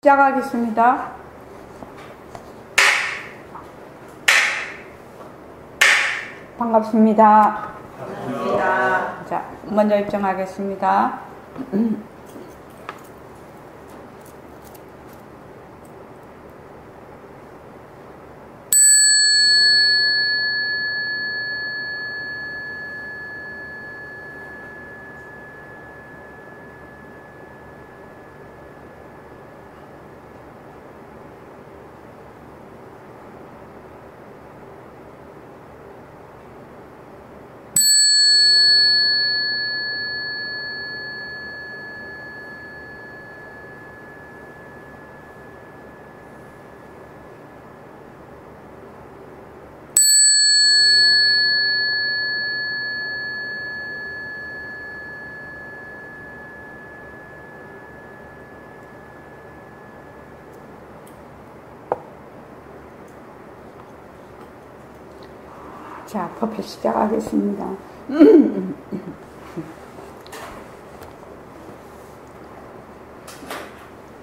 시작하겠습니다. 반갑습니다. 반갑습니다. 자, 먼저 입장하겠습니다. 자, 퍼펙트 시작하겠습니다.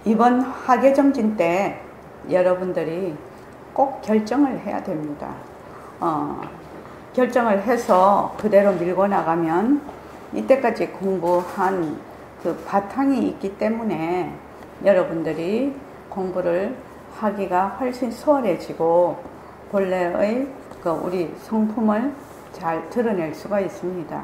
이번 하계정진 때 여러분들이 꼭 결정을 해야 됩니다. 결정을 해서 그대로 밀고 나가면 이때까지 공부한 그 바탕이 있기 때문에 여러분들이 공부를 하기가 훨씬 수월해지고 본래의 우리 성품을 잘 드러낼 수가 있습니다.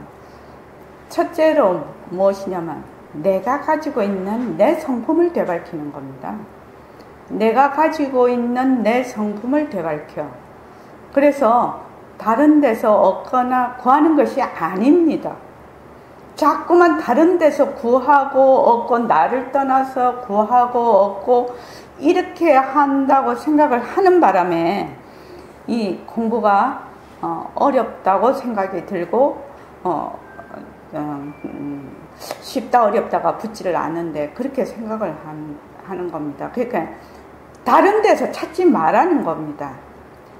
첫째로 무엇이냐면 내가 가지고 있는 내 성품을 되밝히는 겁니다. 내가 가지고 있는 내 성품을 되밝혀. 그래서 다른 데서 얻거나 구하는 것이 아닙니다. 자꾸만 다른 데서 구하고 얻고 나를 떠나서 구하고 얻고 이렇게 한다고 생각을 하는 바람에 이 공부가 어렵다고 생각이 들고 쉽다 어렵다가 붙지를 않는데 그렇게 생각을 하는 겁니다. 그러니까 다른 데서 찾지 말라는 겁니다.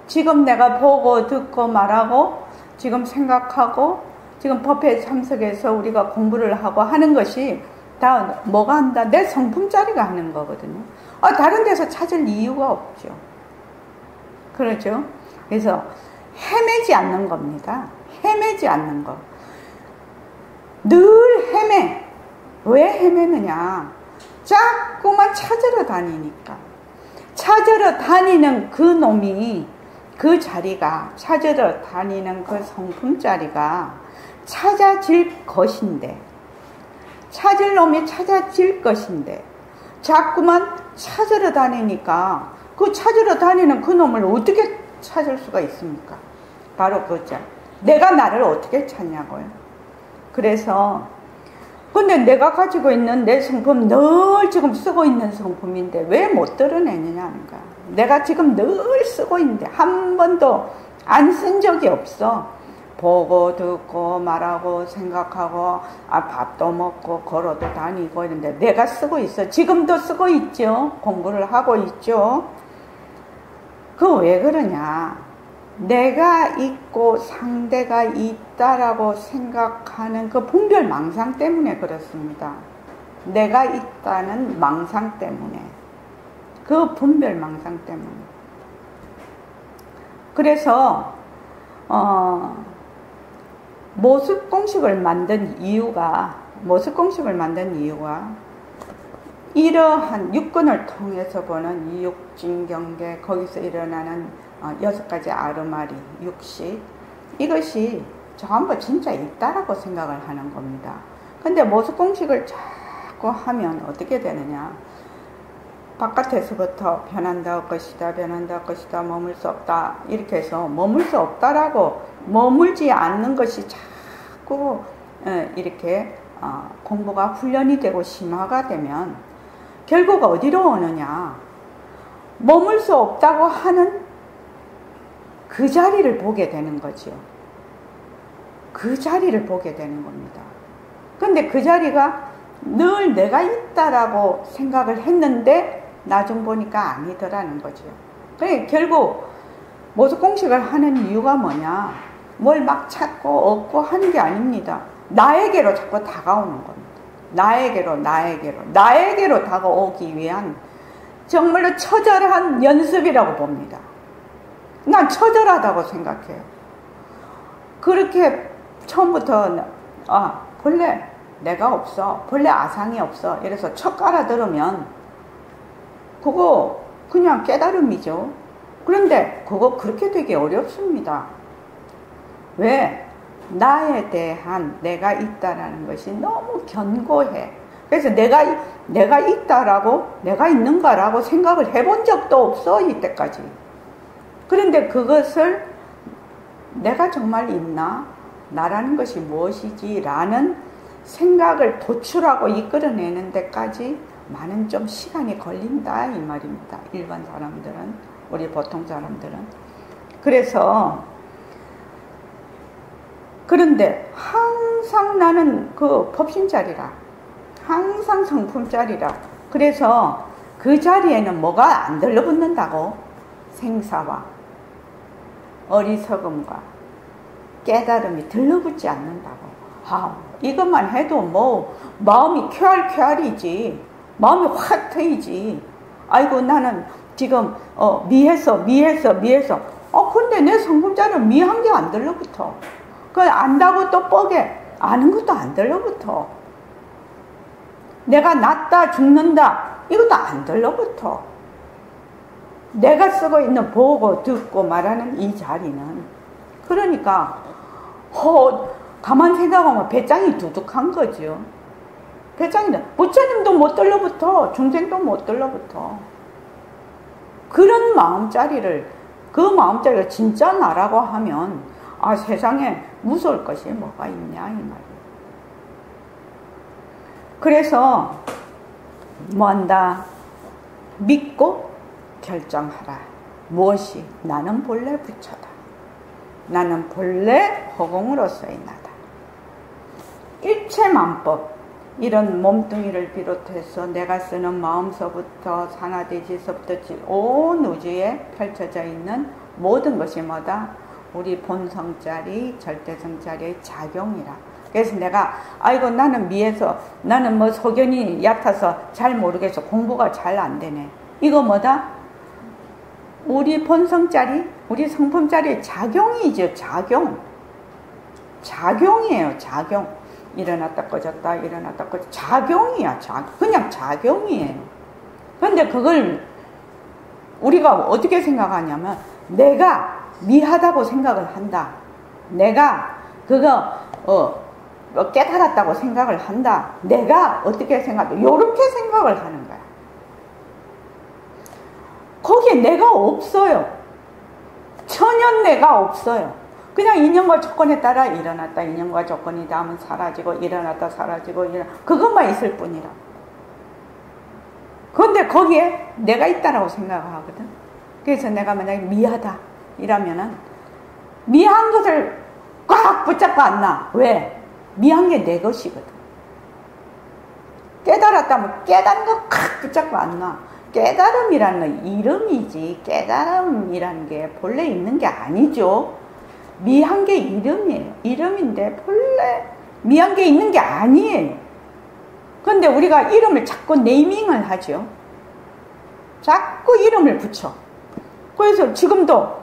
지금 내가 보고 듣고 말하고 지금 생각하고 지금 법회에 참석해서 우리가 공부를 하고 하는 것이 다 뭐가 한다? 내 성품짜리가 하는 거거든요. 다른 데서 찾을 이유가 없죠. 그렇죠? 그래서 헤매지 않는 겁니다. 헤매지 않는 거. 늘 헤매. 왜 헤매느냐? 자꾸만 찾으러 다니니까. 찾으러 다니는 그 놈이, 그 자리가, 찾으러 다니는 그 성품자리가 찾아질 것인데, 찾을 놈이 찾아질 것인데, 자꾸만 찾으러 다니니까 그 찾으러 다니는 그 놈을 어떻게 찾을 수가 있습니까? 바로 그거죠. 내가 나를 어떻게 찾냐고요. 그래서 근데 내가 가지고 있는 내 성품 늘 지금 쓰고 있는 성품인데 왜 못 드러내느냐는 거야. 내가 지금 늘 쓰고 있는데 한 번도 안 쓴 적이 없어. 보고 듣고 말하고 생각하고 밥도 먹고 걸어도 다니고 이런데 내가 쓰고 있어. 지금도 쓰고 있죠. 공부를 하고 있죠. 그 왜 그러냐? 내가 있고 상대가 있다라고 생각하는 그 분별 망상 때문에 그렇습니다. 내가 있다는 망상 때문에, 그 분별 망상 때문에. 그래서 모습공식을 만든 이유가 이러한 육근을 통해서 보는 이 육진경계, 거기서 일어나는 6가지 아르마리, 육식, 이것이 전부 진짜 있다라고 생각을 하는 겁니다. 근데 모습공식을 자꾸 하면 어떻게 되느냐? 바깥에서부터 변한다 할 것이다, 변한다 할 것이다, 머물 수 없다, 이렇게 해서 머물 수 없다라고 머물지 않는 것이 자꾸 이렇게 공부가 훈련이 되고 심화가 되면 결국 어디로 오느냐? 머물 수 없다고 하는 그 자리를 보게 되는 거죠. 그 자리를 보게 되는 겁니다. 근데 그 자리가 늘 내가 있다라고 생각을 했는데 나중 보니까 아니더라는 거죠. 그러니까 결국 모습공식을 하는 이유가 뭐냐? 뭘 막 찾고 얻고 하는 게 아닙니다. 나에게로 자꾸 다가오는 겁니다. 나에게로 다가오기 위한 정말로 처절한 연습이라고 봅니다. 난 처절하다고 생각해요. 그렇게 처음부터 본래 내가 없어, 본래 아상이 없어 이래서 첫 깔아들으면 그거 그냥 깨달음이죠. 그런데 그거 그렇게 되기 어렵습니다. 왜? 나에 대한 내가 있다라는 것이 너무 견고해. 그래서 내가 있다라고, 내가 있는가라고 생각을 해본 적도 없어, 이때까지. 그런데 그것을 내가 정말 있나? 나라는 것이 무엇이지? 라는 생각을 도출하고 이끌어내는 데까지 많은 좀 시간이 걸린다, 이 말입니다. 일반 사람들은, 우리 보통 사람들은. 그런데 항상 나는 그 법신자리라. 항상 성품자리라. 그래서 그 자리에는 뭐가 안 들러붙는다고? 생사와 어리석음과 깨달음이 들러붙지 않는다고. 이것만 해도 뭐 마음이 쾌활쾌활이지, 마음이 확 트이지. 아이고 나는 지금 미해서 근데 내 성품자리는 미한 게 안 들러붙어. 그 안다고 또 뻐게 아는 것도 안 들러붙어. 내가 낫다 죽는다 이것도 안 들러붙어. 내가 쓰고 있는 보고 듣고 말하는 이 자리는, 그러니까 가만 생각하면 배짱이 두둑한 거죠. 배짱이, 부처님도 못 들러붙어, 중생도 못 들러붙어. 그런 마음자리를, 그 마음자리가 진짜 나라고 하면 세상에 무서울 것이 뭐가 있냐 이 말이에요. 그래서 뭐한다? 믿고 결정하라. 무엇이? 나는 본래 부처다. 나는 본래 허공으로서의 나다. 일체만법, 이런 몸뚱이를 비롯해서 내가 쓰는 마음서부터 산하대지서부터 온 우주에 펼쳐져 있는 모든 것이 뭐다? 우리 본성자리, 절대성자리의 작용이라. 그래서 내가 나는 미해서, 나는 뭐 소견이 얕아서 잘 모르겠어, 공부가 잘 안 되네, 이거 뭐다? 우리 본성자리, 우리 성품자리의 작용이죠. 작용이에요. 작용. 일어났다 꺼졌다 일어났다 꺼졌다, 작용이야. 그냥 작용이에요. 그런데 그걸 우리가 어떻게 생각하냐면, 내가 미하다고 생각을 한다, 내가 그거 깨달았다고 생각을 한다, 내가 어떻게 생각해, 이렇게 생각을 하는 거야. 거기에 내가 없어요. 천연 내가 없어요. 그냥 인연과 조건에 따라 일어났다, 인연과 조건이 닿으면 사라지고, 일어났다 사라지고, 그것만 있을 뿐이라. 그런데 거기에 내가 있다라고 생각하거든. 그래서 내가 만약에 미하다 이러면은 미한 것을 꽉 붙잡고 안 나. 왜? 미한 게 내 것이거든. 깨달았다면 깨달은 거 꽉 붙잡고 안 나. 깨달음이라는 건 이름이지, 깨달음이라는 게 본래 있는 게 아니죠. 미한 게 이름이에요. 이름인데 본래 미한 게 있는 게 아니에요. 그런데 우리가 이름을 자꾸 네이밍을 하죠. 자꾸 이름을 붙여. 그래서 지금도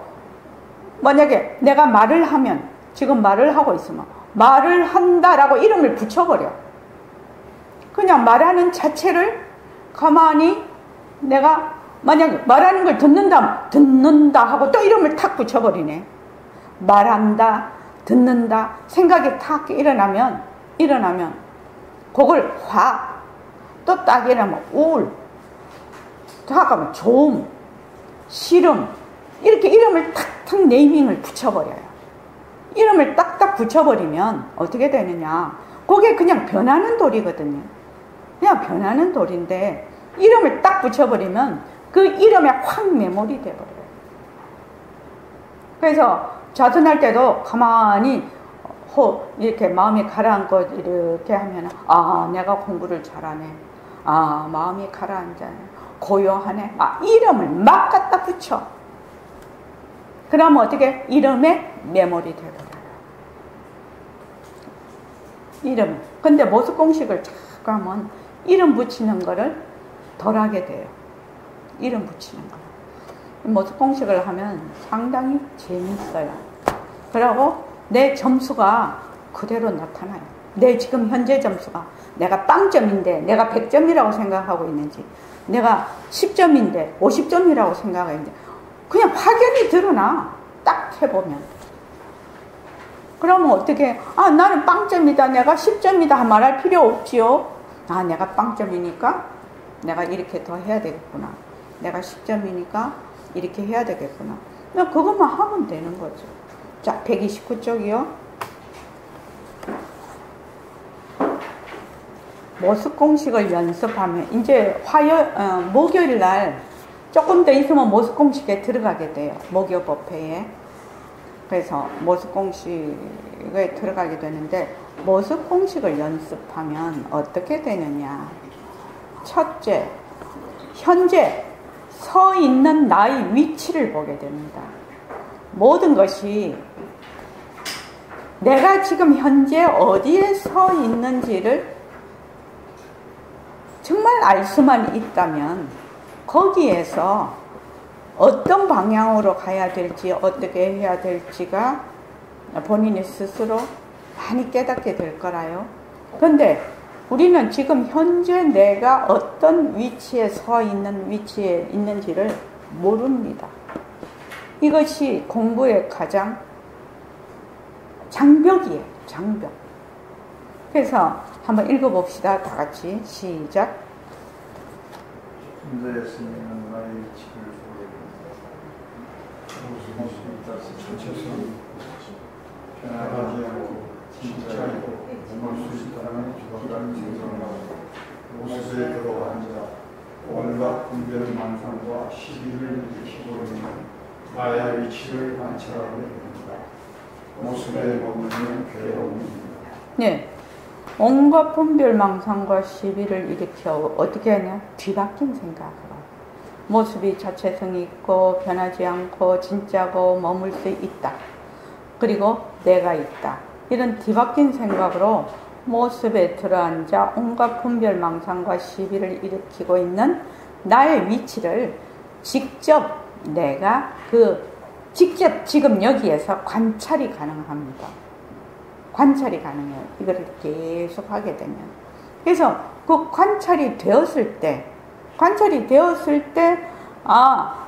만약에 내가 말을 하면, 지금 말을 하고 있으면 말을 한다라고 이름을 붙여버려. 그냥 말하는 자체를 가만히 내가 만약에 말하는 걸 듣는다 하고 또 이름을 탁 붙여버리네. 말한다, 듣는다, 생각이 탁 일어나면 그걸 화, 또 딱 일어나면 우울, 딱 하면 좋음, 싫음, 이렇게 이름을 탁탁 네이밍을 붙여버려요. 이름을 딱딱 붙여버리면 어떻게 되느냐, 그게 그냥 변하는 돌이거든요. 그냥 변하는 돌인데 이름을 딱 붙여버리면 그 이름에 확 메모리 돼버려요. 그래서 자선할 때도 가만히 이렇게 마음이 가라앉고 이렇게 하면, 내가 공부를 잘하네, 마음이 가라앉아네, 고요하네, 이름을 막 갖다 붙여. 그러면 어떻게? 이름에 메모리 돼버려요. 이름. 근데 모습공식을 자꾸 하면 이름 붙이는 거를 덜 하게 돼요. 이름 붙이는 거예요. 모습 공식을 하면 상당히 재밌어요. 그리고 내 점수가 그대로 나타나요. 내 지금 현재 점수가 내가 빵점인데 내가 100점이라고 생각하고 있는지, 내가 10점인데 50점이라고 생각하고 있는지 그냥 확연히 드러나. 딱 해보면. 그러면 어떻게, 나는 빵점이다, 내가 10점이다 말할 필요 없지요. 내가 빵점이니까 내가 이렇게 더 해야 되겠구나, 내가 10점이니까 이렇게 해야 되겠구나. 그냥 그것만 하면 되는 거죠. 자, 129쪽이요. 모습 공식을 연습하면 이제 목요일 날 조금 더 있으면 모습 공식에 들어가게 돼요. 목요 법회에. 그래서 모습 공식에 들어가게 되는데, 모습 공식을 연습하면 어떻게 되느냐. 첫째, 현재 서 있는 나의 위치를 보게 됩니다. 모든 것이 내가 지금 현재 어디에 서 있는지를 정말 알 수만 있다면 거기에서 어떤 방향으로 가야 될지, 어떻게 해야 될지가 본인이 스스로 많이 깨닫게 될 거라요. 그런데 우리는 지금 현재 내가 어떤 위치에 서 있는 위치에 있는지를 모릅니다. 이것이 공부의 가장 장벽이에요. 장벽. 그래서 한번 읽어봅시다. 다 같이 시작. 현재 스님은 나의 위치를 보게 된다. 모습이 따라서 전체성 변화하지 않고 진짜이고 몸을 수 있다는 기본적인 생각으로 모습에 들어와 앉아 온갖 분별 만상과 시비를 일으키고 있는 나의 위치를 관찰하게 됩니다. 모습에 머무르는 괴로움입니다. 네. 온갖 분별망상과 시비를 일으켜 어떻게 하냐? 뒤바뀐 생각으로. 모습이 자체성이 있고 변하지 않고 진짜고 머물 수 있다. 그리고 내가 있다. 이런 뒤바뀐 생각으로 모습에 들어앉아 온갖 분별망상과 시비를 일으키고 있는 나의 위치를 직접 내가 직접 지금 여기에서 관찰이 가능합니다. 관찰이 가능해요. 이거를 계속 하게 되면. 그래서 그 관찰이 되었을 때,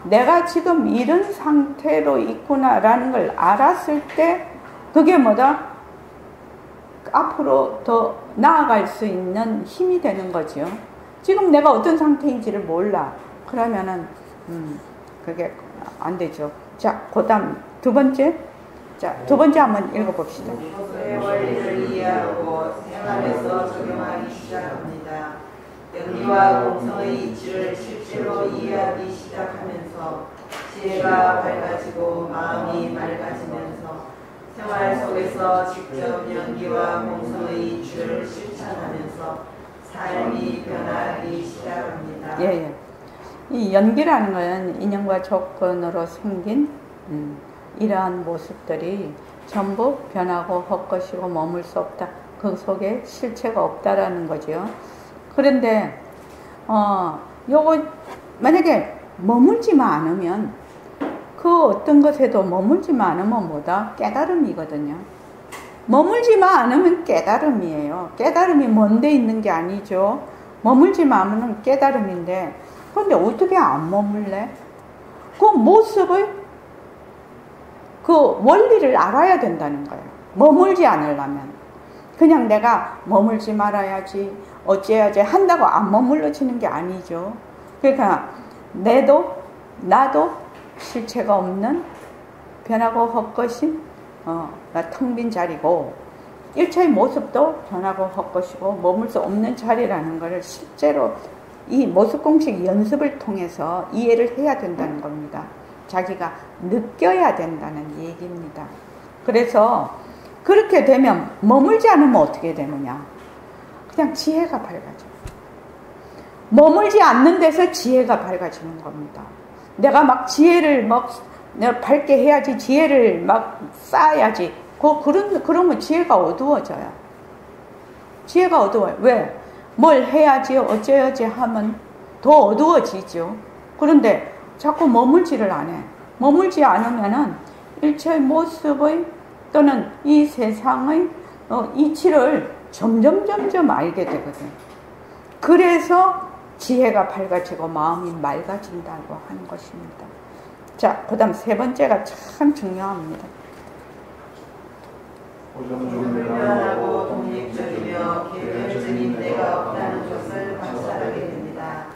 내가 지금 이런 상태로 있구나라는 걸 알았을 때, 그게 뭐다? 앞으로 더 나아갈 수 있는 힘이 되는 거죠. 지금 내가 어떤 상태인지를 몰라. 그러면은, 그게 안 되죠. 자, 그 다음 두 번째. 자, 두 번째 한번 읽어봅시다. 모습의 원리를 이해하고 생활에서 적용하기 시작합니다. 연기와 공성의 이치를 실제로 이해하기 시작하면서 지혜가 밝아지고 마음이 맑아지면서 생활 속에서 직접 연기와 공성의 이치를 실천하면서 삶이 변하기 시작합니다. 예. 이 연기라는 것은 인연과 조건으로 생긴 이러한 모습들이 전부 변하고 헛것이고 머물 수 없다. 그 속에 실체가 없다라는 거죠. 그런데 요거 만약에 머물지만 않으면, 그 어떤 것에도 머물지만 않으면 뭐다? 깨달음이거든요. 머물지만 않으면 깨달음이에요. 깨달음이 먼데 있는 게 아니죠. 머물지만 않으면 깨달음인데, 그런데 어떻게 안 머물래? 그 모습을, 그 원리를 알아야 된다는 거예요. 머물지 않으려면. 그냥 내가 머물지 말아야지, 어째야지 한다고 안 머물러지는 게 아니죠. 그러니까 나도 실체가 없는 변하고 헛것인 텅 빈 자리고, 일체의 모습도 변하고 헛것이고 머물 수 없는 자리라는 것을 실제로 이 모습 공식 연습을 통해서 이해를 해야 된다는 겁니다. 자기가 느껴야 된다는 얘기입니다. 그래서 그렇게 되면 머물지 않으면 어떻게 되느냐? 그냥 지혜가 밝아져요. 머물지 않는 데서 지혜가 밝아지는 겁니다. 내가 막 지혜를 내가 밝게 해야지, 지혜를 막 쌓아야지. 그러면 지혜가 어두워져요. 지혜가 어두워요. 왜? 뭘 해야지, 어째야지 하면 더 어두워지죠. 그런데 자꾸 머물지를 않아. 머물지 않으면은 일체의 모습의 또는 이 세상의 이치를 점점 알게 되거든. 그래서 지혜가 밝아지고 마음이 맑아진다고 하는 것입니다. 자, 그 다음 세 번째가 참 중요합니다. 불변하고 독립적이며 개별적인 데가 없다는 것을 관찰하게 됩니다.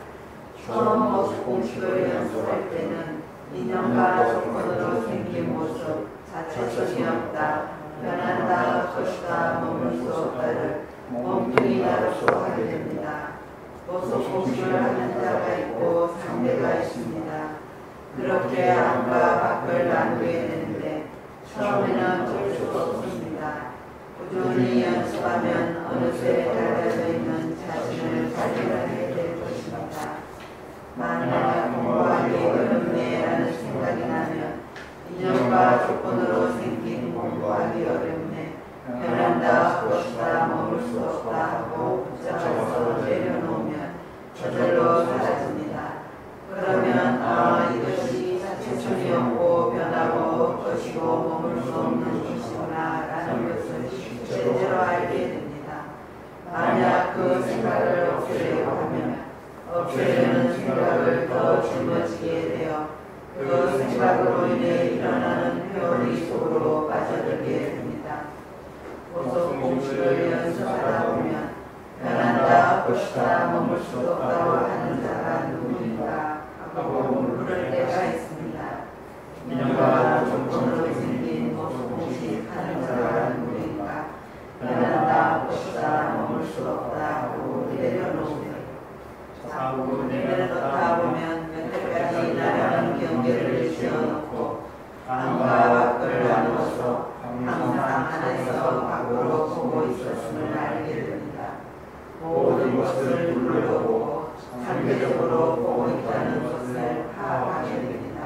처음 모습 공식을 연습할 때는 인연과 조건으로 생긴 모습, 자체성이 없다, 변한다, 것이다, 머물 수 없다를 몸뚱이 나로서 하게 됩니다. 모습 공식을 하는 자가 있고 상대가 있습니다. 그렇게 안과 밖을 나누게 되는데 처음에는 볼 수가 없습니다. 꾸준히 연습하면 어느새 달라져 있는 자신을 발견하게 될 것입니다. 만약 공부하기 어렵네라는 생각이 나면 인연과 조건으로 생긴 공부하기 어렵네, 변한다, 것이다, 머물 수 없다 하고 붙잡아서 내려놓으면 저절로 사라집니다. 그러면 이것이 자체성이 없고 변하고 것이고 머물 수 없는 것이구나 라는 것을 제대로 알게 됩니다. 만약 그 생각을 없애려고 하면 없애려는 생각을 더 짊어지게 되어 그 생각으로 인해 일어나는 회오리 속으로 빠져들게 됩니다. 보석 공식을 연습하다 보면 변한다, 것이다, 머물 수 없다고 하는 자가 누구인가 하고 물을 때가 있습니다. 인연과 조건으로 생긴 보석 공식 하는 자가 누구인가, 변한다, 것이다, 머물 수 없다 하고 내려놓으면 자꾸 내려놓다 보면 몇 때까지 나라는 경계를 지어놓고 안과 밖을 나누어서 항상 안에서 밖으로 보고 있었음을 알게 됩니다. 모든 것을 둘러보고 상대적으로 보고 있다는 것을 파악하게 됩니다.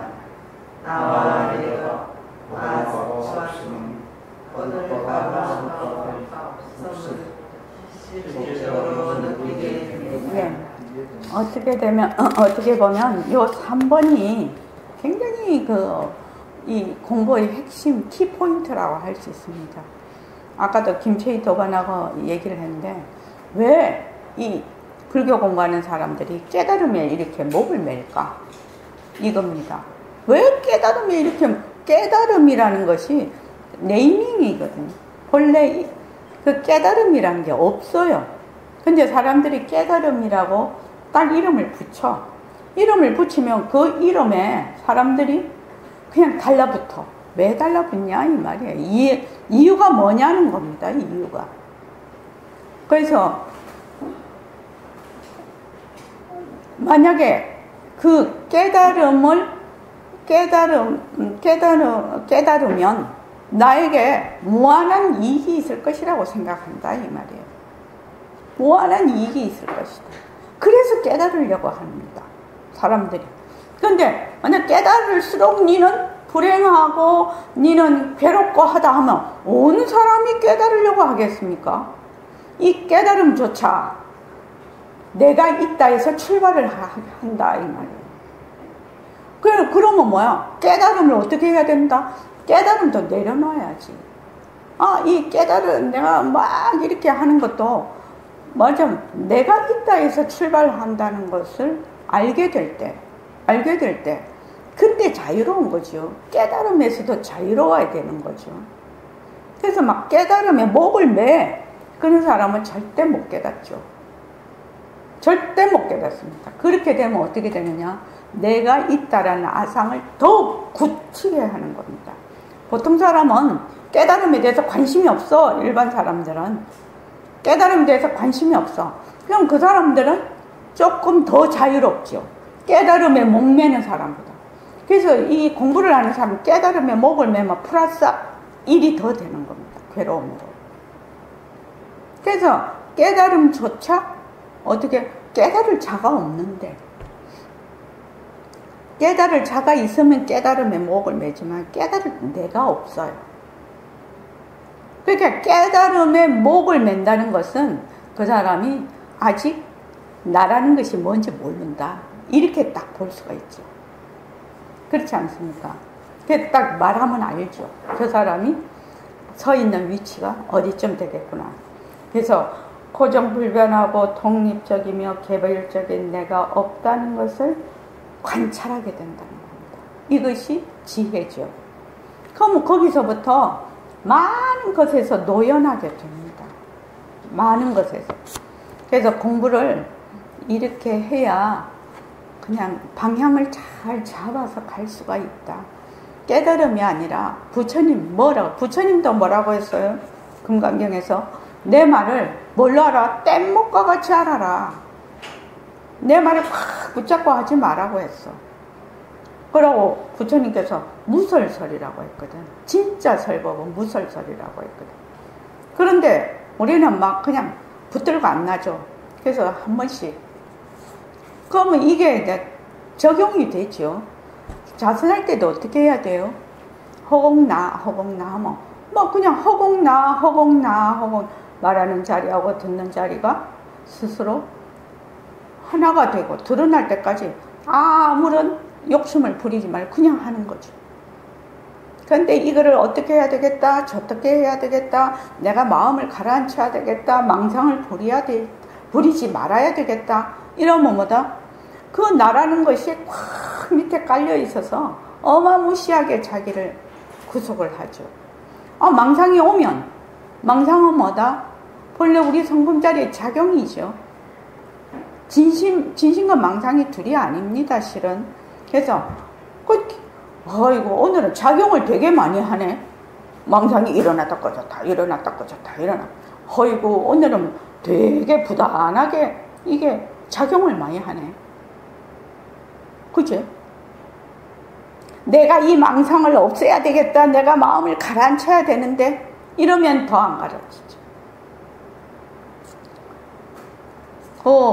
나와 내가 없음은 얻을 바가 없음을 실질적으로 느끼게 됩니다. 네. 어떻게 보면 요 3번이 굉장히 이 공부의 핵심 키포인트라고 할 수 있습니다. 아까도 김채희 도반하고 얘기를 했는데, 왜 이 불교 공부하는 사람들이 깨달음에 이렇게 목을 맬까? 이겁니다. 왜 깨달음에 이렇게, 깨달음이라는 것이 네이밍이거든요. 본래 그 깨달음이라는 게 없어요. 근데 사람들이 깨달음이라고 딱 이름을 붙여. 이름을 붙이면 그 이름에 사람들이 그냥 달라붙어. 왜 달라붙냐 이 말이에요. 이유가 뭐냐는 겁니다. 이유가. 그래서 만약에 그 깨달으면 나에게 무한한 이익이 있을 것이라고 생각한다 이 말이에요. 무한한 이익이 있을 것이다. 그래서 깨달으려고 합니다. 사람들이. 그런데 만약 깨달을수록 니는 불행하고 니는 괴롭고 하다 하면 어느 사람이 깨달으려고 하겠습니까? 이 깨달음조차 내가 있다 해서 출발을 한다 이 말이에요. 그러면 뭐야? 깨달음을 어떻게 해야 된다? 깨달음도 내려놔야지. 이 깨달음 내가 막 이렇게 하는 것도 맞아. 내가 있다 해서 출발한다는 것을 알게 될 때 그때 자유로운 거죠. 깨달음에서도 자유로워야 되는 거죠. 그래서 막 깨달음에 목을 매 그런 사람은 절대 못 깨닫죠. 절대 못 깨닫습니다. 그렇게 되면 어떻게 되느냐? 내가 있다라는 아상을 더욱 굳히게 하는 겁니다. 보통 사람은 깨달음에 대해서 관심이 없어. 일반 사람들은 깨달음에 대해서 관심이 없어. 그럼 그 사람들은 조금 더 자유롭죠. 깨달음에 목매는 사람보다. 그래서 이 공부를 하는 사람은 깨달음에 목을 매면 플러스 1이 더 되는 겁니다. 괴로움으로. 그래서 깨달음조차 어떻게 깨달을 자가 없는데, 깨달을 자가 있으면 깨달음에 목을 매지만 깨달을 내가 없어요. 그러니까 깨달음에 목을 맨다는 것은 그 사람이 아직 나라는 것이 뭔지 모른다 이렇게 딱 볼 수가 있죠. 그렇지 않습니까? 그게 딱 말하면 알죠. 저 사람이 서 있는 위치가 어디쯤 되겠구나. 그래서 고정불변하고 독립적이며 개별적인 내가 없다는 것을 관찰하게 된다는 겁니다. 이것이 지혜죠. 그럼 거기서부터 많은 것에서 노연하게 됩니다. 많은 것에서. 그래서 공부를 이렇게 해야 그냥 방향을 잘 잡아서 갈 수가 있다. 깨달음이 아니라 부처님도 뭐라고 했어요? 금강경에서 내 말을 뭘로 알아? 뗏목과 같이 알아라. 내 말을 확 붙잡고 하지 말라고 했어. 그러고 부처님께서 무설설이라고 했거든. 진짜 설법은 무설설이라고 했거든. 그런데 우리는 막 그냥 붙들고 안 나죠. 그래서 한 번씩. 그러면 이게 이제 적용이 되죠. 자선할 때도 어떻게 해야 돼요? 허공나 하면 뭐 그냥 허공 말하는 자리하고 듣는 자리가 스스로 하나가 되고 드러날 때까지 아무런 욕심을 부리지 말고 그냥 하는 거죠. 그런데 이거를 어떻게 해야 되겠다, 저떻게 해야 되겠다, 내가 마음을 가라앉혀야 되겠다, 망상을 부리지 말아야 되겠다, 이러면 뭐다? 그 나라는 것이 꽉 밑에 깔려 있어서 어마무시하게 자기를 구속을 하죠. 망상이 오면, 망상은 뭐다? 본래 우리 성품자리의 작용이죠. 진심과 망상이 둘이 아닙니다, 실은. 그래서, 어이구, 오늘은 작용을 되게 많이 하네. 망상이 일어났다 꺼졌다, 일어났다 꺼졌다, 어이구, 오늘은 되게 부단하게 이게 작용을 많이 하네. 그죠? 내가 이 망상을 없애야 되겠다, 내가 마음을 가라앉혀야 되는데, 이러면 더 안 가라앉히죠.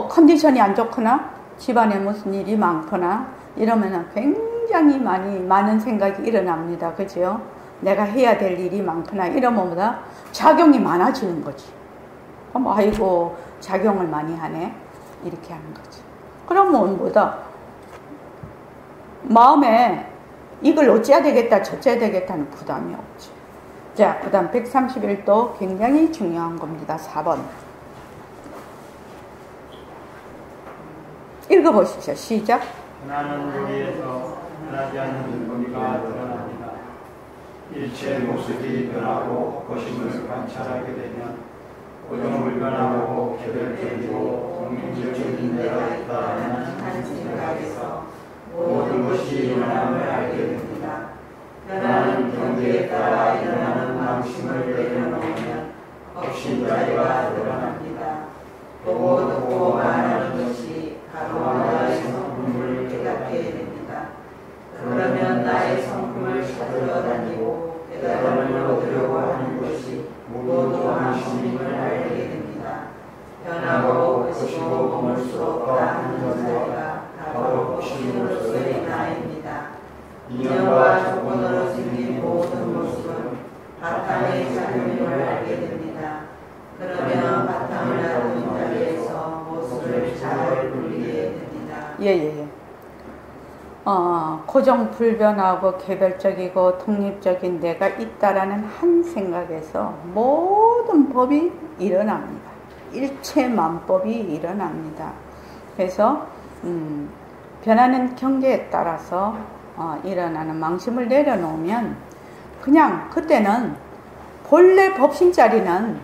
컨디션이 안 좋거나, 집안에 무슨 일이 많거나, 이러면 굉장히 많은 생각이 일어납니다. 그죠? 내가 해야 될 일이 많거나, 이러면 뭐다? 작용이 많아지는 거지. 아이고, 작용을 많이 하네. 이렇게 하는 거지. 그러면 뭐다? 마음에 이걸 어찌해야 되겠다, 저찌해야 되겠다는 부담이 없지. 자, 그 다음 131도 굉장히 중요한 겁니다. 4번. 읽어보시죠. 시작. 나는 거기에서 변하지 않는 범위가 드러납니다. 일체 모습이 변하고 거심을 관찰하게 되면 고정불변하고 개별적이고 독립적인 내가 있다는 한 생각에서 모든 것이 일어남을 알게 됩니다. 변하는 경계에 따라 일어나는 망심을 내려놓으면 없신자리가 드러납니다. 보고 듣고 말하는 것이 바로 나의 성품을 깨닫게 됩니다. 그러면 나의 성품을 찾으러 다니고 깨달음을 얻으려고 하는 것이 모두 망심임을 알게 됩니다. 변하고 거시고 머물 수 없다 하는 자리가 바로 거심으로서의 나입니다. 인연과 조건으로 생긴 모든 모습은 바탕의 작용임을 알게 됩니다. 그러면 바탕을 놔둔 자리에서 모습을 잘 보이게 됩니다. 예. 고정불변하고 개별적이고 독립적인 내가 있다라는 한 생각에서 모든 법이 일어납니다. 일체만법이 일어납니다. 그래서 변하는 경계에 따라서 일어나는 망심을 내려놓으면 그냥 그때는 본래 법신자리는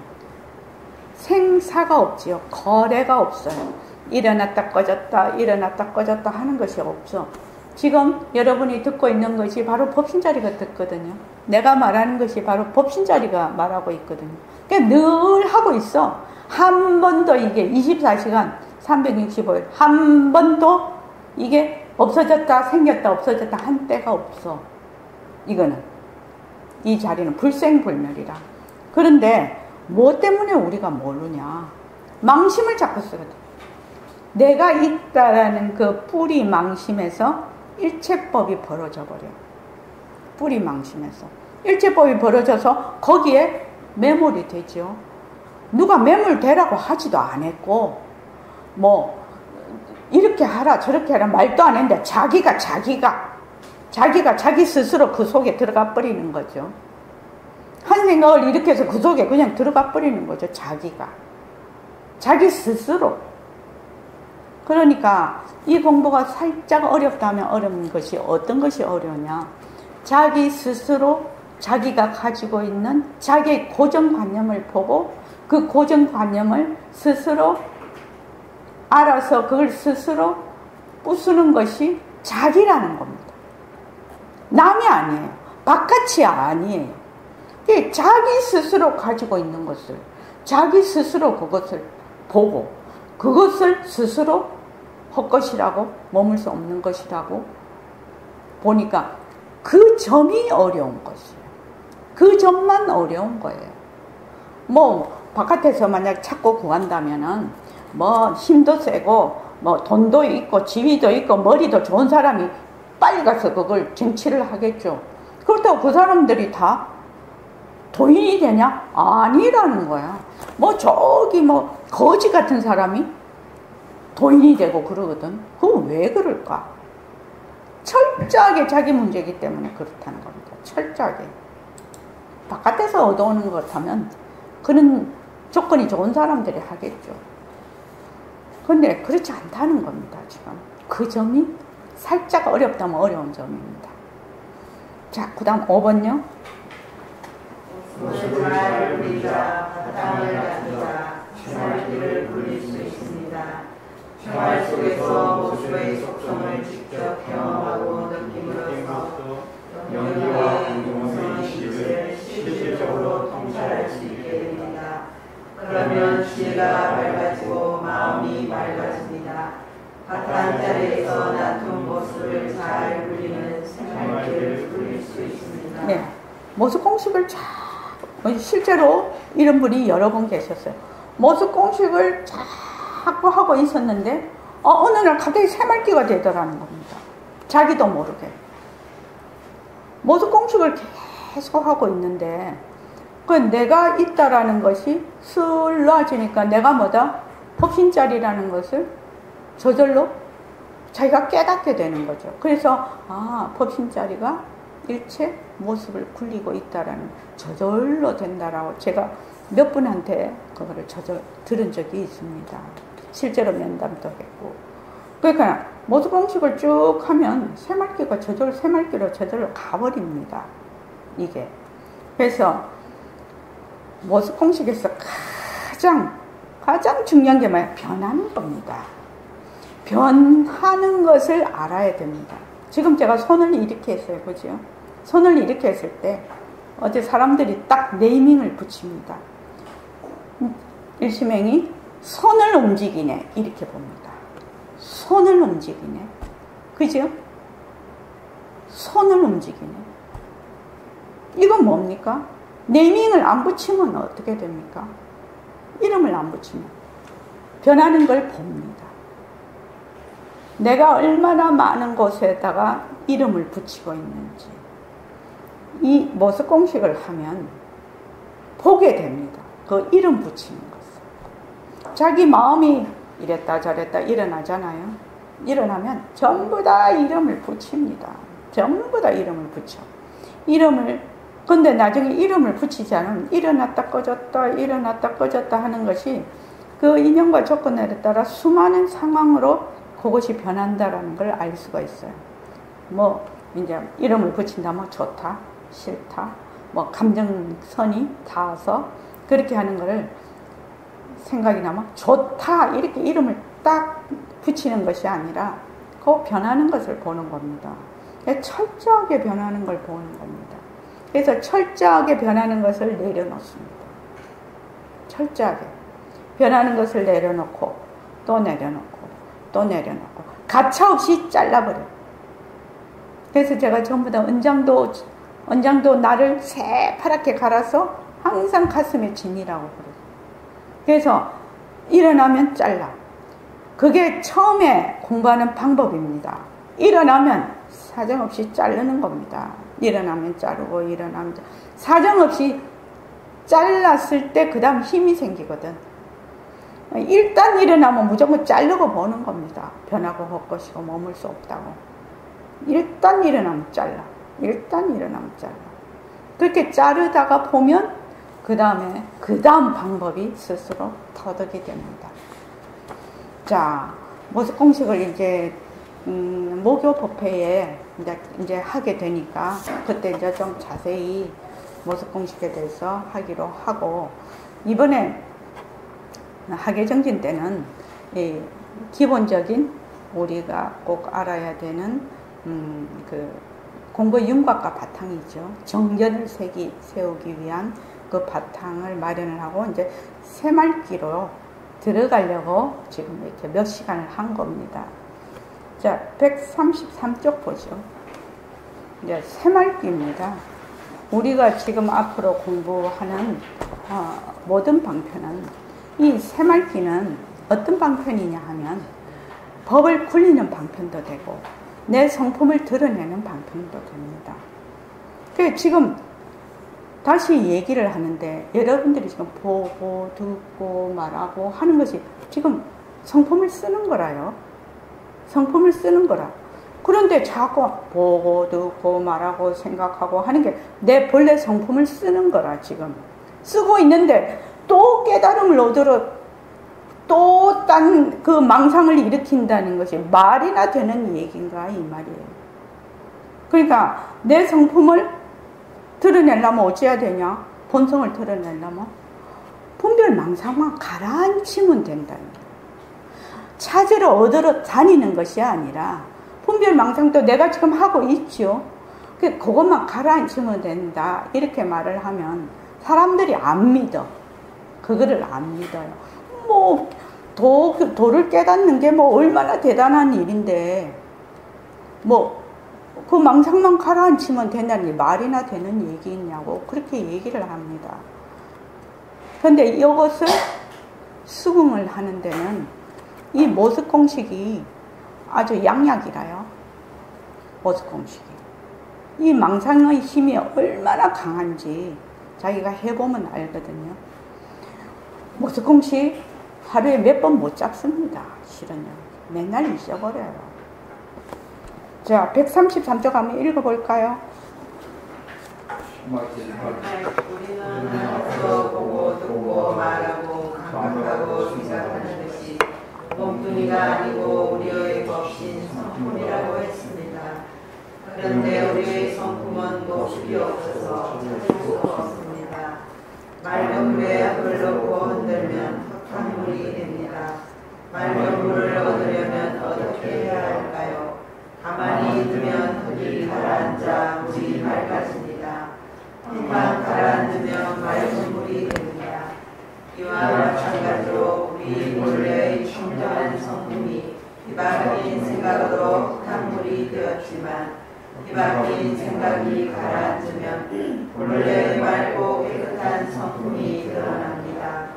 생사가 없지요. 거래가 없어요. 일어났다 꺼졌다 하는 것이 없죠. 지금 여러분이 듣고 있는 것이 바로 법신자리가 듣거든요. 내가 말하는 것이 바로 법신자리가 말하고 있거든요. 그러니까 늘 하고 있어. 한 번도 이게 24시간 365일 한 번도 이게 없어졌다 생겼다 없어졌다 한 때가 없어. 이거는 이 자리는 불생불멸이라. 그런데 뭐 때문에 우리가 모르냐? 망심을 자꾸 쓰거든. 내가 있다라는 그 뿌리 망심에서 일체법이 벌어져 버려. 뿌리 망심에서 일체법이 벌어져서 거기에 매몰이 되죠. 누가 매몰되라고 하지도 안 했고, 뭐 이렇게 하라 저렇게 하라 말도 안 했는데 자기가 자기 스스로 그 속에 들어가 버리는 거죠. 한 생각을 이렇게 해서 그 속에 그냥 들어가 버리는 거죠. 자기 스스로. 그러니까 이 공부가 살짝 어렵다면 어려운 것이 어떤 것이 어려우냐, 자기 스스로 자기가 가지고 있는 자기의 고정관념을 보고 그 고정관념을 스스로 알아서 그걸 스스로 부수는 것이 자기라는 겁니다. 남이 아니에요. 바깥이 아니에요. 자기 스스로 가지고 있는 것을 자기 스스로 그것을 보고 그것을 스스로 헛것이라고 머물 수 없는 것이라고 보니까 그 점이 어려운 것이에요. 그 점만 어려운 거예요. 뭐 바깥에서 만약 찾고 구한다면은 뭐 힘도 세고 뭐 돈도 있고 지위도 있고 머리도 좋은 사람이 빨리 가서 그걸 쟁취를 하겠죠. 그렇다고 그 사람들이 다 도인이 되냐? 아니라는 거야. 뭐 저기 뭐 거지 같은 사람이 도인이 되고 그러거든. 그건 왜 그럴까? 철저하게 자기 문제이기 때문에 그렇다는 겁니다. 철저하게. 바깥에서 얻어오는 것 같으면 그런 조건이 좋은 사람들이 하겠죠. 근데 그렇지 않다는 겁니다. 지금 그 점이 살짝 어렵다면 어려운 점입니다. 자, 그 다음 5번요. 옷을 잘 부리자, 바탕을 갖추자, 생활길을 굴릴 수 있습니다. 생활 속에서 모습의 속성을 직접 경험하고 느낌으로써 영리와 공동의 이식을 실질적으로 통찰할 수 있게 됩니다. 그러면 지혜가 밝아지고 마음이 맑아집니다. 바탕 자리에서 낮은 모습을 잘 굴리는 생활길을 굴릴 수 있습니다. 네, 모습 공식을 실제로 이런 분이 여러 분 계셨어요. 모습 공식을 자꾸 하고 있었는데 어느 날 갑자기 새말기가 되더라는 겁니다. 자기도 모르게. 모습 공식을 계속 하고 있는데 그 내가 있다라는 것이 슬 놔지니까 내가 뭐다? 법신자리라는 것을 저절로 자기가 깨닫게 되는 거죠. 그래서 법신자리가 일체 모습을 굴리고 있다라는 저절로 된다라고 제가 몇 분한테 그거를 들은 적이 있습니다. 실제로 면담도 했고. 그러니까 모습 공식을 쭉 하면 새말기가 새말기로 저절로 가버립니다. 이게. 그래서 모습 공식에서 가장 중요한 게 뭐예요? 변하는 겁니다. 변하는 것을 알아야 됩니다. 지금 제가 손을 이렇게 했어요. 그죠? 손을 이렇게 했을 때 어제 사람들이 딱 네이밍을 붙입니다. 일시명이 손을 움직이네 이렇게 봅니다. 손을 움직이네. 그죠? 손을 움직이네. 이건 뭡니까? 네이밍을 안 붙이면 어떻게 됩니까? 이름을 안 붙이면 변하는 걸 봅니다. 내가 얼마나 많은 곳에다가 이름을 붙이고 있는지 이 모습 공식을 하면 보게 됩니다. 그 이름 붙이는 것을. 자기 마음이 이랬다 저랬다 일어나잖아요. 일어나면 전부 다 이름을 붙입니다. 전부 다 이름을 붙여. 근데 나중에 이름을 붙이지 않으면 일어났다 꺼졌다 하는 것이 그 인연과 조건에 따라 수많은 상황으로 그것이 변한다라는 걸 알 수가 있어요. 뭐 이제 이름을 붙인다면 좋다, 싫다, 뭐 감정선이 닿아서 그렇게 하는 거를 생각이 나면 좋다 이렇게 이름을 딱 붙이는 것이 아니라 그 변하는 것을 보는 겁니다. 철저하게 변하는 걸 보는 겁니다. 그래서 철저하게 변하는 것을 내려놓습니다. 철저하게 변하는 것을 내려놓고 또 내려놓고 또 내려놓고 가차없이 잘라버려요. 그래서 제가 전부 다 은장도 나를 새파랗게 갈아서 항상 가슴에 진이라고 그래요. 그래서 일어나면 잘라. 그게 처음에 공부하는 방법입니다. 일어나면 사정없이 자르는 겁니다. 일어나면 자르고 사정없이 잘랐을 때 그 다음 힘이 생기거든. 일단 일어나면 무조건 자르고 보는 겁니다. 변하고 헛것이고 머물 수 없다고. 일단 일어나면 잘라. 일단 일어나면 잘라. 그렇게 자르다가 보면 그 다음 방법이 스스로 터득이 됩니다. 자, 모습 공식을 이제 모교 법회에 이제 하게 되니까 그때 이제 좀 자세히 모습 공식에 대해서 하기로 하고, 이번에 학예정진 때는 기본적인 우리가 꼭 알아야 되는 그 공부의 윤곽과 바탕이죠. 정견을 세우기 위한 그 바탕을 마련을 하고 이제 새말기로 들어가려고 지금 이렇게 몇 시간을 한 겁니다. 자, 133쪽 보죠. 이제 새말기입니다. 우리가 지금 앞으로 공부하는 모든 방편은, 이 새말기는 어떤 방편이냐 하면 법을 굴리는 방편도 되고 내 성품을 드러내는 방편도 됩니다. 그래서 지금 다시 얘기를 하는데 여러분들이 지금 보고 듣고 말하고 하는 것이 지금 성품을 쓰는 거라요. 성품을 쓰는 거라. 그런데 자꾸 보고 듣고 말하고 생각하고 하는 게 내 본래 성품을 쓰는 거라. 지금 쓰고 있는데 또 깨달음을 얻으러 또 딴 그 망상을 일으킨다는 것이 말이나 되는 얘기인가 이 말이에요. 그러니까 내 성품을 드러내려면 어찌해야 되냐? 본성을 드러내려면 분별 망상만 가라앉히면 된다는 거예요. 찾으러 얻으러 다니는 것이 아니라 분별 망상도 내가 지금 하고 있죠. 그것만 가라앉히면 된다. 이렇게 말을 하면 사람들이 안 믿어. 그거를 안 믿어요. 뭐 도를 깨닫는 게 뭐 얼마나 대단한 일인데 뭐 그 망상만 가라앉히면 된다는 게 말이나 되는 얘기냐고 그렇게 얘기를 합니다. 그런데 이것을 수긍을 하는 데는 이 모습 공식이 아주 양약이라요. 모습 공식이. 이 망상의 힘이 얼마나 강한지 자기가 해보면 알거든요. 모습 공식 하루에 몇 번 못 잡습니다. 실은요. 맨날 잊어버려요. 자, 133쪽 한번 읽어볼까요? 우리는 앞서 보고 듣고 말하고 감각하고 생각하는 것이 몸뚱이가 아니고 우리의 법신 성품이라고 했습니다. 그런데 우리의 성품은 모습이 없어서 찾을 수 없습니다. 맑은 물에 흙을 넣고 흔들면 흙탕물이 됩니다. 맑은 물을 얻으려면 어떻게 해야 할까요? 가만히 두면 흙이 가라앉아 물이 맑아집니다. 흙만 가라앉으면 맑은 물이 됩니다. 이와 마찬가지로 우리 본래의 청정한 성품이 뒤바뀐 생각으로 흙탕물이 되었지만 뒤바뀐 생각이 가라앉으면 본래의 맑고 깨끗한 성품이 드러납니다.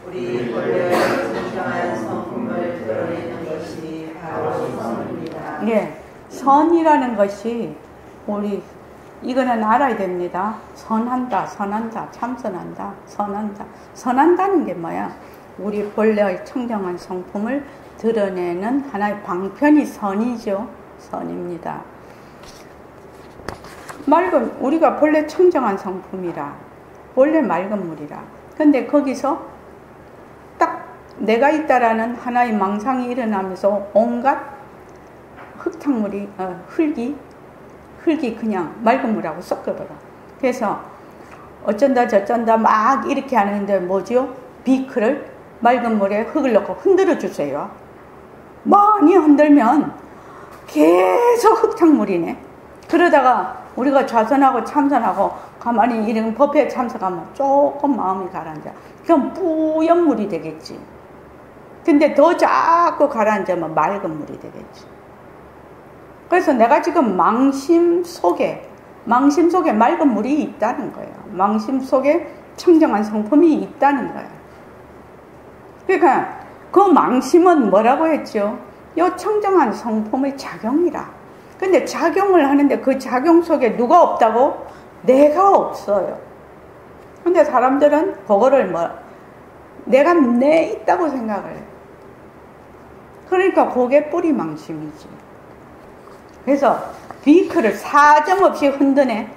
우리 본래의 청정한 성품을 드러내는 것이 바로 선입니다. 예. 선이라는 것이 우리 이거는 알아야 됩니다. 선한다, 참선한다, 선한다는 게 뭐야? 우리 본래의 청정한 성품을 드러내는 하나의 방편이 선이죠. 선입니다. 맑은, 우리가 본래 청정한 성품이라, 본래 맑은 물이라. 근데 거기서 딱 내가 있다라는 하나의 망상이 일어나면서 온갖 흙탕물이, 흙이 그냥 맑은 물하고 섞여버려. 그래서 어쩐다 저쩐다 막 이렇게 하는데 뭐죠? 비크를 맑은 물에 흙을 넣고 흔들어 주세요. 많이 흔들면 계속 흙탕물이네. 그러다가 우리가 좌선하고 참선하고 가만히 이런 법회에 참석하면 조금 마음이 가라앉아. 그럼 뿌연 물이 되겠지. 근데 더 자꾸 가라앉으면 맑은 물이 되겠지. 그래서 내가 지금 망심 속에 맑은 물이 있다는 거예요. 망심 속에 청정한 성품이 있다는 거예요. 그러니까 그 망심은 뭐라고 했죠? 이 청정한 성품의 작용이라. 근데 작용을 하는데 그 작용 속에 누가 없다고? 내가 없어요. 근데 사람들은 그거를 내가 내 있다고 생각을 해. 그러니까 그게 뿌리 망심이지. 그래서 비크를 사정없이 흔드네.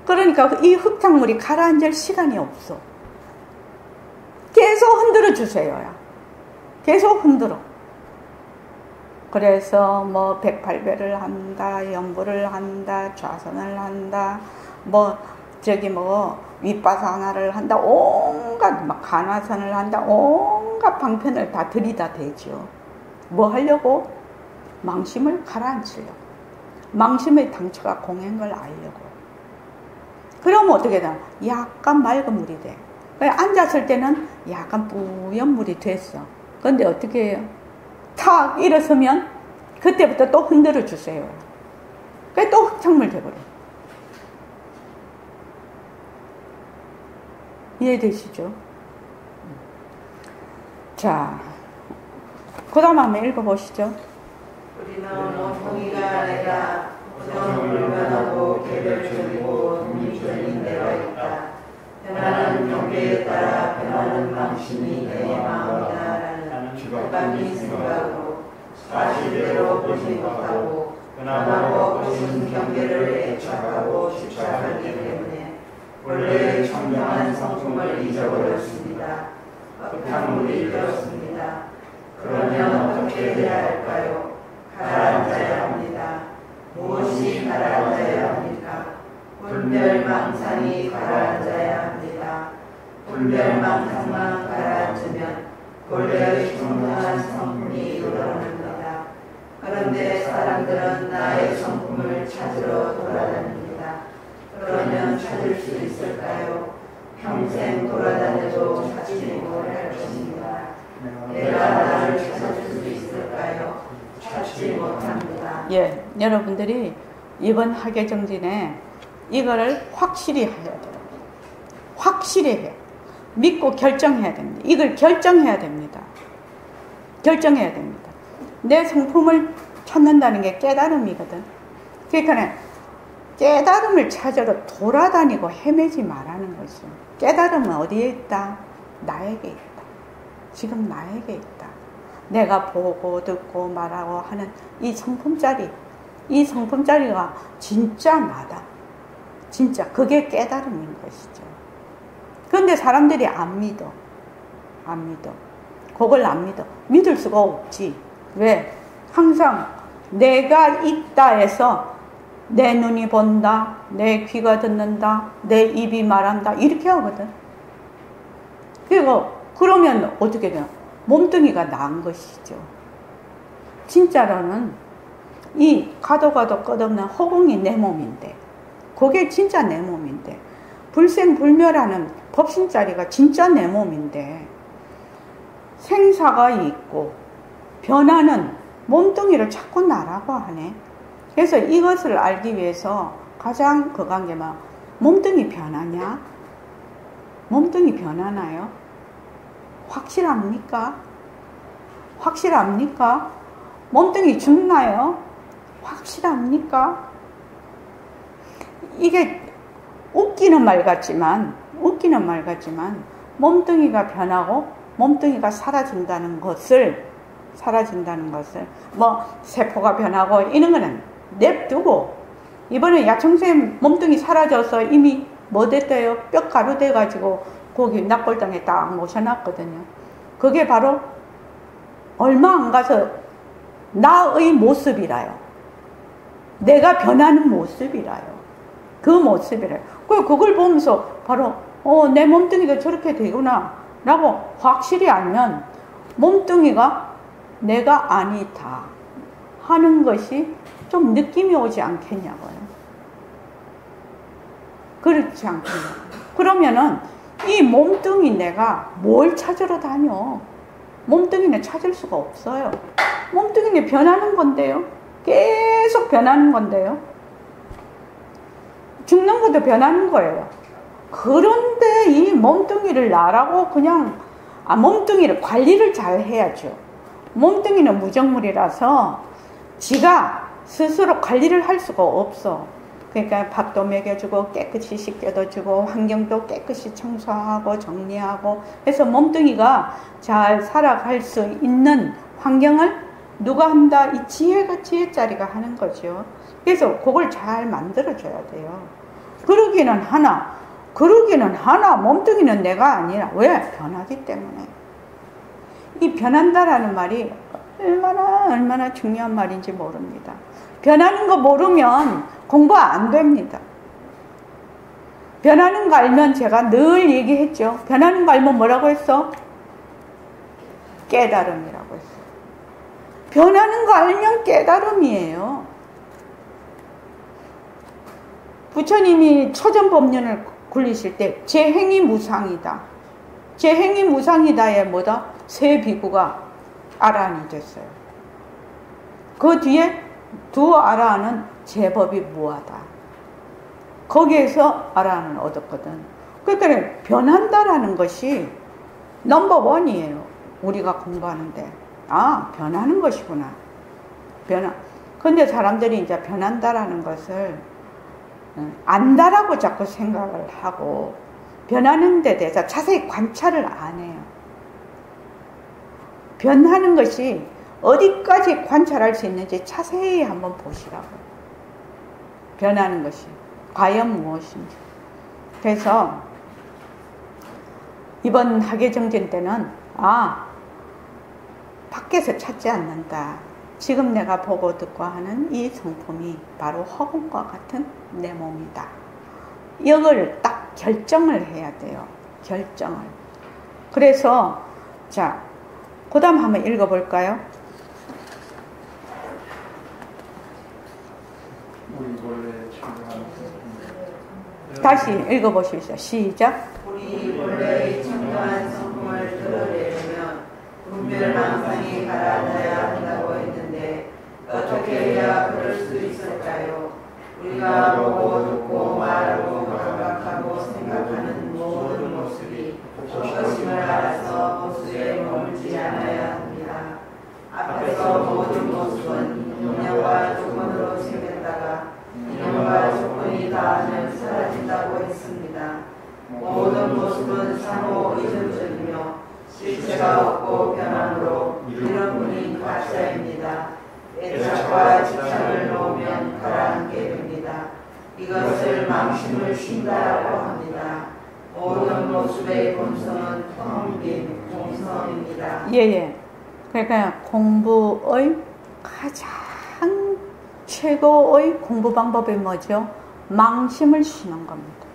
그러니까 이 흙탕물이 가라앉을 시간이 없어. 계속 흔들어 주세요. 계속 흔들어. 그래서 뭐 108배를 한다, 연부를 한다, 좌선을 한다, 뭐 저기 뭐 윗바사나를 한다, 온갖 막 간화선을 한다, 온갖 방편을 다 들이다 대죠. 뭐 하려고? 망심을 가라앉히려고. 망심의 당처가 공한 걸 알려고. 그러면 어떻게 돼? 약간 맑은 물이 돼. 앉았을 때는 약간 뿌연 물이 됐어. 그런데 어떻게 해요? 탁 일어서면 그때부터 또 흔들어 주세요. 그게 또 흙탕물 돼버려. 이해되시죠? 자, 그 다음 한번 읽어보시죠. 우리는 몸통이가 아니라 부정불변하고 개별적이고 독립적인 데가 있다. 변하는 경계에 따라 변하는 방심이 내 마음이다라는 일반적인 생각으로 사실대로 보지 못하고 변하고 보신 경계를 애착하고 집착하기 때문에 원래의 청정한 성품을 잊어버렸습니다. 흙탕물이 되었습니다. 그러면 어떻게 해야 할까요? 가라앉아야 합니다. 무엇이 가라앉아야 합니까? 불멸망상이 가라앉아야 합니다. 불멸망상만 가라앉으면 본래의 청정한 성품이 돌아옵니다. 그런데 사람들은 나의 성품을 찾으러 돌아다닙니다. 그러면 찾을 수 있을까요? 평생 돌아다녀도 찾지 못할 것입니다. 내가 나를 찾을 수 있을까요? 찾지 못합니다. 예, 여러분들이 이번 학예정진에 이거를 확실히 해야 돼요. 확실히 해. 믿고 결정해야 됩니다. 이걸 결정해야 됩니다. 결정해야 됩니다. 내 성품을 찾는다는 게 깨달음이거든. 그러니까 깨달음을 찾으러 돌아다니고 헤매지 말라는 것이요. 깨달음은 어디에 있다? 나에게 있다. 지금 나에게 있다. 내가 보고 듣고 말하고 하는 이 성품짜리가 진짜 나다. 진짜 그게 깨달음인 것이죠. 그런데 사람들이 안 믿어. 그걸 안 믿어. 믿을 수가 없지. 왜? 항상 내가 있다 해서 내 눈이 본다, 내 귀가 듣는다, 내 입이 말한다 이렇게 하거든. 그러면 어떻게 돼요? 몸뚱이가 나은 것이죠. 진짜로는 이 가도 끝없는 허공이 내 몸인데, 그게 진짜 내 몸인데, 불생불멸하는 법신자리가 진짜 내 몸인데, 생사가 있고 변하는 몸뚱이를 자꾸 나라고 하네. 그래서 이것을 알기 위해서 가장 그간 게 막 몸뚱이 변하냐? 몸뚱이 변하나요? 확실합니까? 몸뚱이 죽나요? 확실합니까? 이게 웃기는 말 같지만 몸뚱이가 변하고 몸뚱이가 사라진다는 것을 뭐 세포가 변하고 이런 거는 냅두고, 이번에 야청생 몸뚱이 사라져서 이미 뭐 됐대요? 뼈가루 돼가지고 거기 낙골당에 딱 모셔놨거든요. 그게 바로 얼마 안 가서 나의 모습이라요. 내가 변하는 모습이라요. 그 모습이래요. 그걸 보면서 바로 내 몸뚱이가 저렇게 되구나 라고 확실히 알면 몸뚱이가 내가 아니다 하는 것이 좀 느낌이 오지 않겠냐고요. 그렇지 않겠냐고요. 그러면은 이 몸뚱이 내가 뭘 찾으러 다녀? 몸뚱이는 찾을 수가 없어요. 몸뚱이는 변하는 건데요. 계속 변하는 건데요. 죽는 것도 변하는 거예요. 그런데 이 몸뚱이를 나라고 그냥 몸뚱이를 관리를 잘 해야죠. 몸뚱이는 무정물이라서 지가 스스로 관리를 할 수가 없어. 그러니까 밥도 먹여주고 깨끗이 씻겨도 주고 환경도 깨끗이 청소하고 정리하고 해서 몸뚱이가 잘 살아갈 수 있는 환경을 누가 한다? 이 지혜가 지혜짜리가 하는 거죠. 그래서 그걸 잘 만들어줘야 돼요. 그러기는 하나 몸뚱이는 내가 아니라 왜? 변하기 때문에. 이 변한다라는 말이 얼마나 중요한 말인지 모릅니다. 변하는 거 모르면 공부 안 됩니다. 변하는 거 알면 제가 늘 얘기했죠. 변하는 거 알면 뭐라고 했어? 깨달음이라고 했어. 변하는 거 알면 깨달음이에요. 부처님이 초전법륜을 굴리실 때 제 행이 무상이다. 제 행이 무상이다에 뭐다? 세 비구가 아라한이 됐어요. 그 뒤에 두 아라한은 제법이 무하다. 거기에서 아라한을 얻었거든. 그러니까 변한다라는 것이 넘버원이에요. 우리가 공부하는데 변하는 것이구나. 근데 사람들이 이제 변한다라는 것을 안다라고 자꾸 생각을 하고 변하는 데 대해서 자세히 관찰을 안 해요. 변하는 것이 어디까지 관찰할 수 있는지 자세히 한번 보시라고. 변하는 것이 과연 무엇인지. 그래서 이번 학예정진 때는 밖에서 찾지 않는다. 지금 내가 보고 듣고 하는 이 성품이 바로 허공과 같은 내 몸이다. 이걸 딱 결정을 해야 돼요. 결정을. 그래서 자, 그 다음 한번 읽어볼까요? 다시 읽어보십시오. 시작. 우리 본래의 청정한 성품을 드러내려면 분별망상이 갈아져야 한다고 했는데 어떻게 해야 그럴 수 있을까요? 우리가 보고 듣고 말하고 감각하고 생각하는 모든 모습이 그것임을 알아서 모습에 머물지 않아야 합니다. 앞에서 모든 모습은 인연과 조건으로 생겼다가 인연과 조건이 닿으면 사라진다고 했습니다. 모든 모습은 상호 이전적이며 실체가 없고 변함으로 이런 분이 가짜입니다. 애착과 집착을 놓으면 가라앉게 됩니다. 이것을 망심을 쉰다라고 합니다. 모든 모습의 본성은 텅 빈 공성입니다. 예. 그러니까 공부의 가장 최고의 공부 방법이 뭐죠? 망심을 쉬는 겁니다.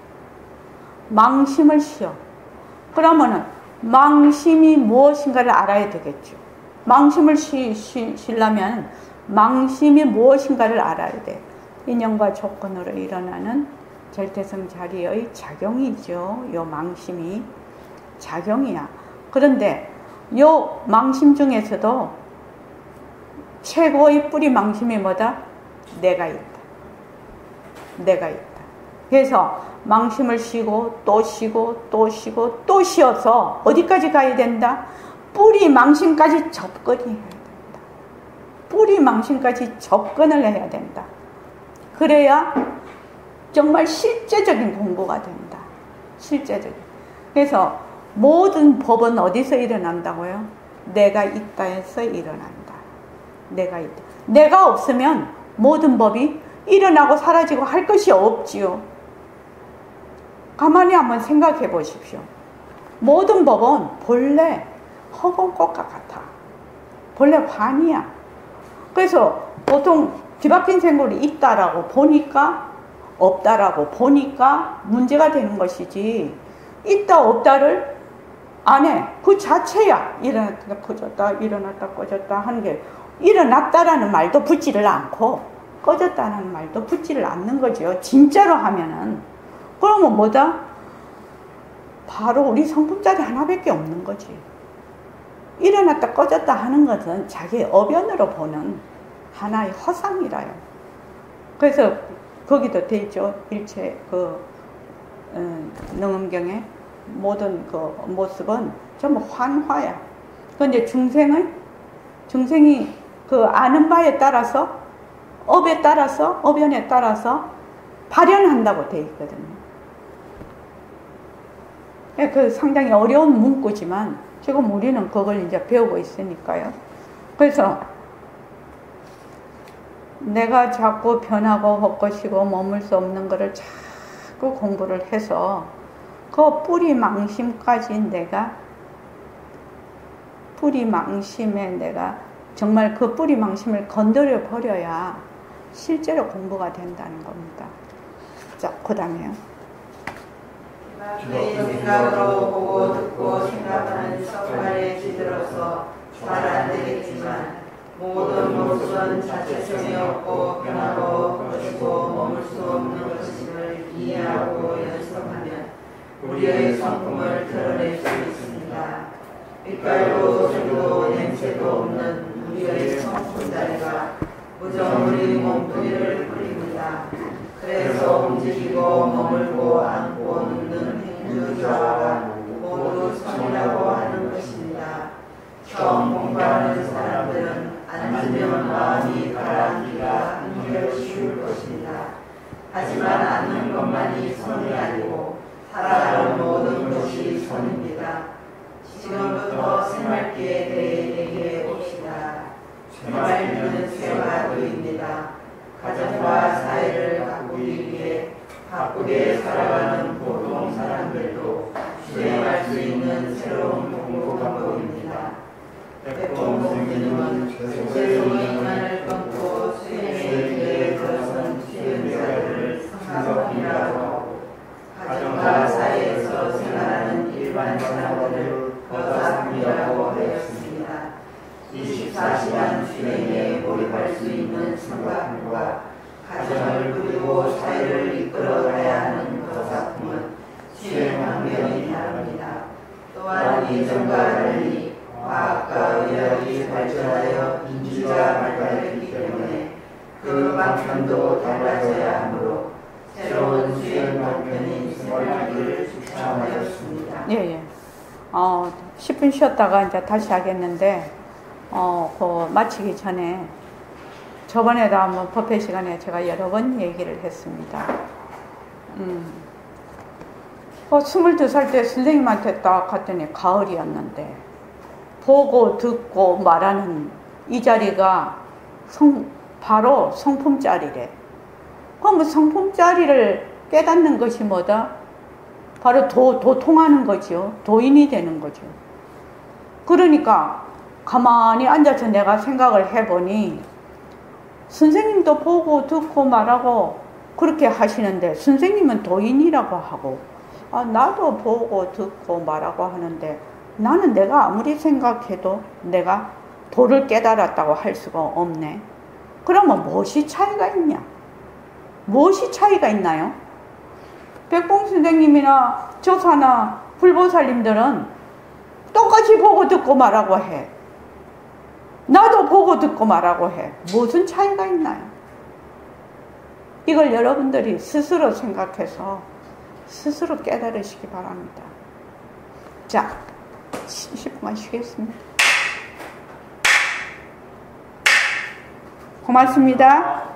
망심을 쉬어. 그러면은 망심이 무엇인가를 알아야 되겠죠. 망심을 쉬려면 망심이 무엇인가를 알아야 돼. 인연과 조건으로 일어나는 절대성 자리의 작용이죠. 요 망심이 작용이야. 그런데 요 망심 중에서도 최고의 뿌리 망심이 뭐다? 내가 있다. 내가 있다. 그래서 망심을 쉬고 또 쉬고 또 쉬고 또 쉬어서 어디까지 가야 된다? 뿌리 망심까지 접근이 해야 된다. 뿌리 망심까지 접근을 해야 된다. 그래야 정말 실제적인 공부가 된다. 실제적인. 그래서 모든 법은 어디서 일어난다고요? 내가 있다에서 일어난다. 내가 있다. 내가 없으면 모든 법이 일어나고 사라지고 할 것이 없지요. 가만히 한번 생각해 보십시오. 모든 법은 본래 허공꽃과 같아. 본래 환이야. 그래서 보통 뒤바뀐 생물이 있다라고 보니까 없다라고 보니까 문제가 되는 것이지, 있다 없다를 안 해. 그 자체야. 일어났다 꺼졌다 일어났다 꺼졌다 하는 게, 일어났다라는 말도 붙지를 않고 꺼졌다는 말도 붙지를 않는 거죠. 진짜로 하면은. 그러면 뭐다? 바로 우리 성품자리 하나밖에 없는 거지. 일어났다 꺼졌다 하는 것은 자기 어변으로 보는 하나의 허상이라요. 그래서 거기도 돼 있죠. 일체 능엄경에 모든 그 모습은 전부 환화야. 그런데 중생이 그 아는 바에 따라서, 업에 따라서, 어변에 따라서 발현한다고 되어 있거든요. 그 상당히 어려운 문구지만 지금 우리는 그걸 이제 배우고 있으니까요. 그래서 내가 자꾸 변하고 헛것이고 머물 수 없는 것을 자꾸 공부를 해서 그 뿌리망심까지 내가 뿌리망심에 내가 정말 그 뿌리망심을 건드려 버려야 실제로 공부가 된다는 겁니다. 자, 그 다음에요. 생각으로 보고 듣고 생각하는 석발의 지들로서 잘 안 되겠지만 모든 모습은 자체성이 없고 변하고 것이고 머물 수 없는 것임을 이해하고 연습하면 우리의 성품을 드러낼 수 있습니다. 빛깔도 색도 냄새도 없는 우리의 성품자리가 무정우리 몸뚱이를 그립니다. 그래서 움직이고 머물고 앉고 눕는 행주자가 모두 성이라고 하는 것입니다. 처음 공부하는 사람들은 앉으면 마음이 가라앉기가 한결 쉬울 것입니다. 하지만 앉는 것만이 선이 아니고 살아가는 모든 것이 선입니다. 지금부터 생활기에 대해 얘기해 봅시다. 생활기는 생활도입니다. 가정과 사회를 가꾸기 위해 바쁘게 살아가는 보통 사람들도 수행할 수 있는 새로운 공부 방법입니다. 백봉 선생님은 세속의 인간을 끊고 수행의 길에 들어선 수행자들을 성악이라고 하고 가정과 사회에서 생활하는 일반 사람들을 거사이라고 하였습니다. 24시간 수행에 몰입할 수 있는 성악과 가정을 꾸리고 사회를 이끌어가야 하는 거사품은 수행 환경이 다릅니다. 또한 이전과 달리 과학과 의학이 발전하여 인지가 발달했기 때문에 그 방편도 달라져야 하므로 새로운 수행 방편인 생활기를 추천하였습니다. 예. 10분 쉬었다가 이제 다시 하겠는데, 그 마치기 전에 저번에도 한번 법회 시간에 제가 여러 번 얘기를 했습니다. 22살 때 선생님한테 딱 갔더니 가을이었는데, 보고 듣고 말하는 이 자리가 바로 성품자리래. 그럼 성품자리를 깨닫는 것이 뭐다? 바로 도통하는 거죠. 도인이 되는 거죠. 그러니까 가만히 앉아서 내가 생각을 해보니 선생님도 보고 듣고 말하고 그렇게 하시는데 선생님은 도인이라고 하고 나도 보고 듣고 말하고 하는데 나는 내가 아무리 생각해도 내가 도를 깨달았다고 할 수가 없네. 그러면 무엇이 차이가 있냐? 무엇이 차이가 있나요? 백봉 선생님이나 조사나 불보살님들은 똑같이 보고 듣고 말하고 해. 나도 보고 듣고 말하고 해. 무슨 차이가 있나요? 이걸 여러분들이 스스로 생각해서 스스로 깨달으시기 바랍니다. 자, 10분만 쉬겠습니다. 고맙습니다.